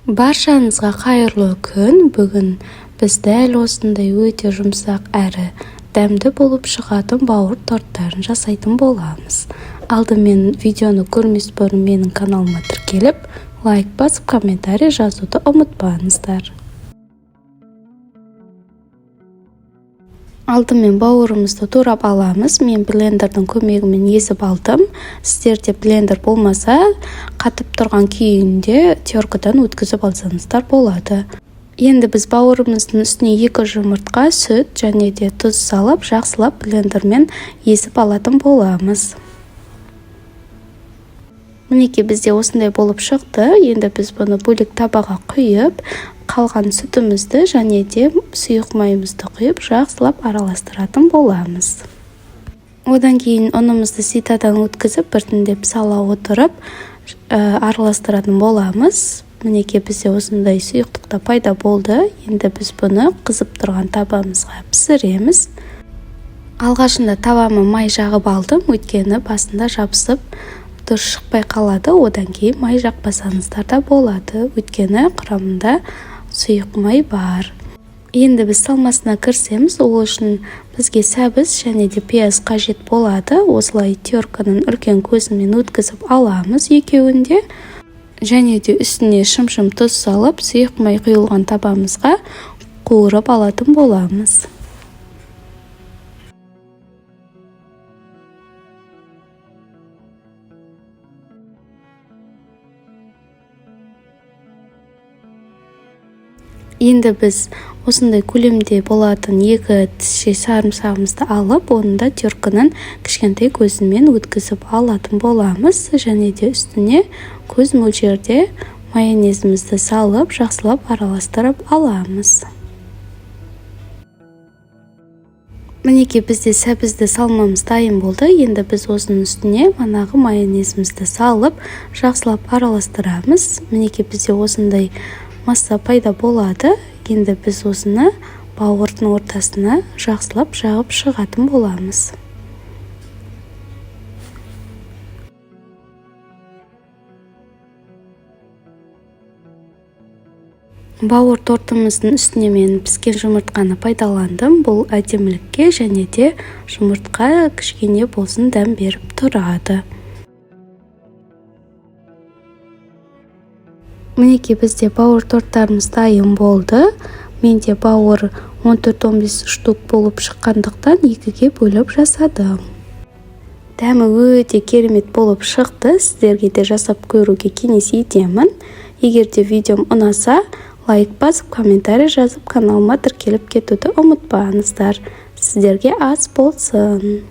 Баршаңызға қайырлы күн. Бүгін біз дәл осындай өте жұмсақ әрі дәмді болып шығатын бауыр торттарын жасайтын боламыз. Алдымен видеоны көрмес бұрын менің каналыма тіркеліп, лайк басып, комментарий жазуды ұмытпаңыздар. Алдымен бауырымызды турап аламыз. Мен блендердің көмегімен езіп алдым. Сіздерде блендер болмаса, қатып тұрған күйінде теркадан өткізіп алсаңыздар болады. Енді біз бауырымыздың үстіне 2 жұмыртқа, сүт және де тұз салып, жақсылап блендермен езіп алатын боламыз. Мінекей бізде осындай болып шықты. Енді біз бұны бөлек табаға құйып, қалған сүтімізді және де сұйық майымызды құйып, жақсылап араластыратын боламыз. Одан кейін ұнымызды ситадан өткізіп, біртіндеп сала отырып, араластыратын боламыз. Мінекей бізде осындай сұйықтықта пайда болды. Енді біз бұны қызып тұрған табамызға пісіреміз. Алғашында табама май жағып алдым, өйткені басында жабысып дұрыс шықпай қалады. Одан кейін май жақпасаңыздар да болады, өйткені құрамында сұйық май бар. Енді біз салмасына кірсеміз, ол үшін бізге сәбіз және де пияз қажет болады. Осылай терканың үлкен көзімен өткізіп аламыз екеуінде. Және де үстіне шым-шым тұз салып, сұйық май құйылған табамызға қуырып алатын боламыз. Енді біз осындай көлемде болатын 2 тісше сарымсағымызды алып, оны да терканың кішкентай көзімен өткізіп алатын боламыз. Және де үстіне көз мөлшерде майонезімізді салып, жақсылап араластырып аламыз. Мінекей бізде сәбізді салмамыз дайын болды. Енді біз осының үстіне манағы майонезімізді салып, жақсылап араластырамыз. Мінекей бізде осындай масса пайда болады. Енді біз осыны бауырдың ортасына жақсылап жағып шығатын боламыз. Бауыр тортымыздың үстіне мен піскен жұмыртқаны пайдаландым. Бұл әдемілікке және де жұмыртқа кішкене болсын дәм беріп тұрады. Мінекей бізде бауыр торттарымыз дайын болды. Менде бауыр 14-15 штук болып шыққандықтан 2-ге бөліп жасадым. Дәмі өте керемет болып шықты. Сіздерге де жасап көруге кеңес етемін. Егер де видеом ұнаса, лайк басып, комментарий жазып, каналыма тіркеліп кетуді ұмытпаңыздар. Сіздерге ас болсын.